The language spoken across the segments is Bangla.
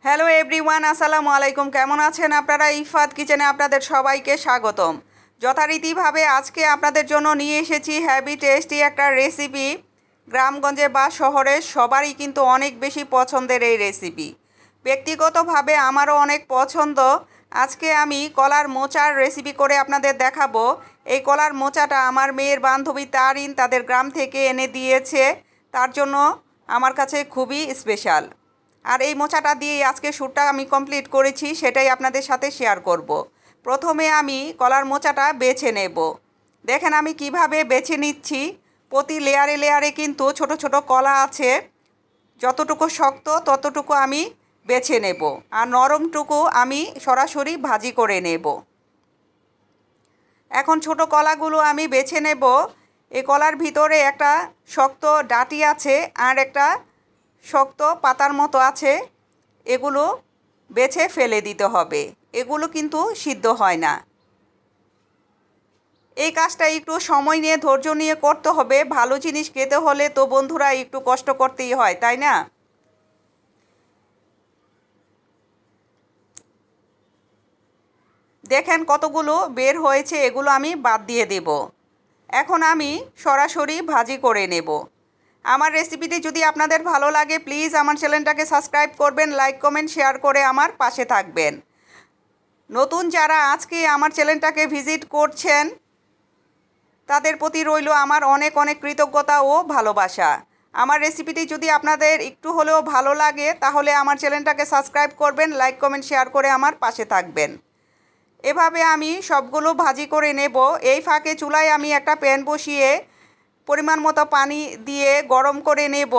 হ্যালো এভরিওয়ান, আসসালামু আলাইকুম। কেমন আছেন আপনারা? ইফাত কিচেনে আপনাদের সবাইকে স্বাগতম। যথারীতিভাবে আজকে আপনাদের জন্য নিয়ে এসেছি হ্যাভি টেস্টি একটা রেসিপি। গ্রামগঞ্জে বা শহরে সবারই কিন্তু অনেক বেশি পছন্দের এই রেসিপি। ব্যক্তিগতভাবে আমারও অনেক পছন্দ। আজকে আমি কলার মোচার রেসিপি করে আপনাদের দেখাবো। এই কলার মোচাটা আমার মেয়ের বান্ধবী তারিন তাদের গ্রাম থেকে এনে দিয়েছে, তার জন্য আমার কাছে খুবই স্পেশাল। আর এই মোচাটা দিয়ে আজকে শ্যুটটা আমি কমপ্লিট করেছি, সেটাই আপনাদের সাথে শেয়ার করব। প্রথমে আমি কলার মোচাটা বেছে নেব। দেখেন আমি কিভাবে বেছে নিচ্ছি। প্রতি লেয়ারে লেয়ারে কিন্তু ছোট ছোট কলা আছে। যতটুকু শক্ত ততটুকু আমি বেছে নেব, আর নরমটুকু আমি সরাসরি ভাজি করে নেব। এখন ছোট কলাগুলো আমি বেছে নেব। এই কলার ভিতরে একটা শক্ত ডাঁটি আছে আর একটা শক্ত পাতার মতো আছে, এগুলো বেছে ফেলে দিতে হবে। এগুলো কিন্তু সিদ্ধ হয় না। এই কাজটা একটু সময় নিয়ে ধৈর্য নিয়ে করতে হবে। ভালো জিনিস খেতে হলে তো বন্ধুরা একটু কষ্ট করতেই হয়, তাই না? দেখেন কতগুলো বের হয়েছে, এগুলো আমি বাদ দিয়ে দেব। এখন আমি সরাসরি ভাজি করে নেব। আমার রেসিপিটি যদি আপনাদের ভালো লাগে প্লিজ আমার চ্যানেলটাকে সাবস্ক্রাইব করবেন, লাইক কমেন্ট শেয়ার করে আমার পাশে থাকবেন। নতুন যারা আজকে আমার চ্যানেলটাকে ভিজিট করছেন তাদের প্রতি রইল আমার অনেক অনেক কৃতজ্ঞতা ও ভালোবাসা। আমার রেসিপিটি যদি আপনাদের একটু হলেও ভালো লাগে তাহলে আমার চ্যানেলটাকে সাবস্ক্রাইব করবেন, লাইক কমেন্ট শেয়ার করে আমার পাশে থাকবেন। এভাবে আমি সবগুলো ভাজি করে নেব। এই ফাঁকে চুলায় আমি একটা প্যান বসিয়ে পরিমাণ মতো পানি দিয়ে গরম করে নেব।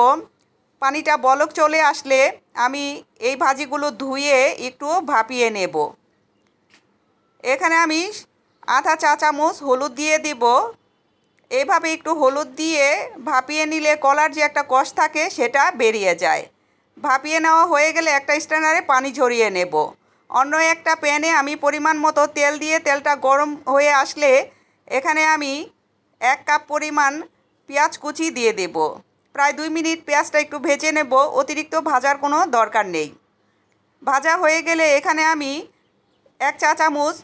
পানিটা বলক চলে আসলে আমি এই ভাজিগুলো ধুয়ে একটু ভাপিয়ে নেব। এখানে আমি আধা চা চামচ হলুদ দিয়ে দিব। এইভাবে একটু হলুদ দিয়ে ভাপিয়ে নিলে কলার যে একটা কষ থাকে সেটা বেরিয়ে যায়। ভাপিয়ে নেওয়া হয়ে গেলে একটা স্ট্যান্ডারে পানি ঝরিয়ে নেব। অন্য একটা প্যানে আমি পরিমাণ মতো তেল দিয়ে তেলটা গরম হয়ে আসলে এখানে আমি 1 কাপ পরিমাণ পেঁয়াজ কুচি দিয়ে দেব। প্রায় 2 মিনিট পেঁয়াজটা একটু ভেজে নেব, অতিরিক্ত ভাজার কোনো দরকার নেই। ভাজা হয়ে গেলে এখানে আমি 1 চা চামচ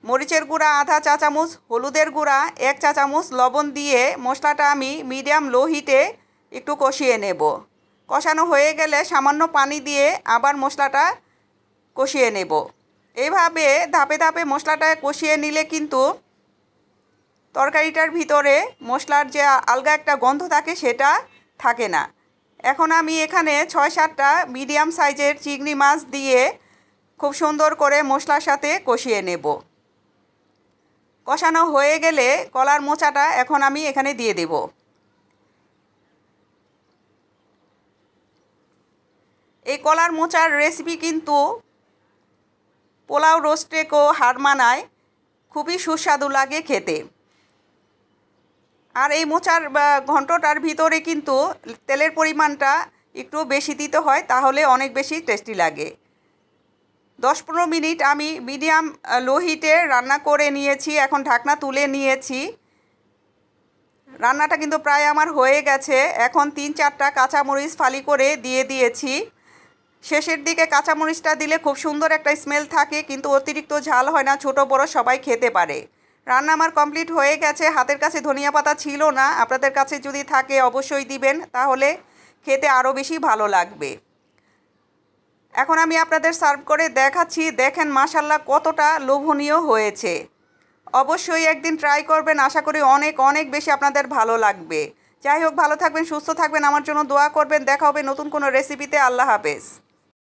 মরিচের গুঁড়া, আধা চা চামচ হলুদের গুঁড়া, 1 চা চামচ লবণ দিয়ে মশলাটা আমি মিডিয়াম লো হিটে একটু কষিয়ে নেব। কষানো হয়ে গেলে সামান্য পানি দিয়ে আবার মশলাটা কষিয়ে নেব। এইভাবে ধাপে ধাপে মশলাটা কষিয়ে নিলে কিন্তু তরকারিটার ভিতরে মশলার যে আলগা একটা গন্ধ থাকে সেটা থাকে না। এখন আমি এখানে 6-7টা মিডিয়াম সাইজের চিংড়ি মাছ দিয়ে খুব সুন্দর করে মশলার সাথে কষিয়ে নেব। কষানো হয়ে গেলে কলার মোচাটা এখন আমি এখানে দিয়ে দেব। এই কলার মোচার রেসিপি কিন্তু পোলাও রোস্টেকেও হার মানায়, খুবই সুস্বাদু লাগে খেতে। আর এই মোচার ঘন্টটার ভিতরে কিন্তু তেলের পরিমাণটা একটু বেশি দিতে হয়, তাহলে অনেক বেশি টেস্টি লাগে। 10-15 মিনিট আমি মিডিয়াম লো হিটে রান্না করে নিয়েছি। এখন ঢাকনা তুলে নিয়েছি। রান্নাটা কিন্তু প্রায় আমার হয়ে গেছে। এখন 3-4টা কাঁচামরিচ ফালি করে দিয়ে দিয়েছি। শেষের দিকে কাঁচামরিচটা দিলে খুব সুন্দর একটা স্মেল থাকে, কিন্তু অতিরিক্ত ঝাল হয় না, ছোট বড় সবাই খেতে পারে। রান্না আমার কমপ্লিট হয়ে গেছে। হাতের কাছে ধনিয়া পাতা ছিল না, আপনাদের কাছে যদি থাকে অবশ্যই দিবেন, তাহলে খেতে আরও বেশি ভালো লাগবে। এখন আমি আপনাদের সার্ভ করে দেখাচ্ছি। দেখেন মাশাল্লাহ কতটা লোভনীয় হয়েছে। অবশ্যই একদিন ট্রাই করবেন, আশা করি অনেক অনেক বেশি আপনাদের ভালো লাগবে। যাই হোক, ভালো থাকবেন, সুস্থ থাকবেন, আমার জন্য দোয়া করবেন। দেখা হবে নতুন কোনো রেসিপিতে। আল্লাহ হাফেজ।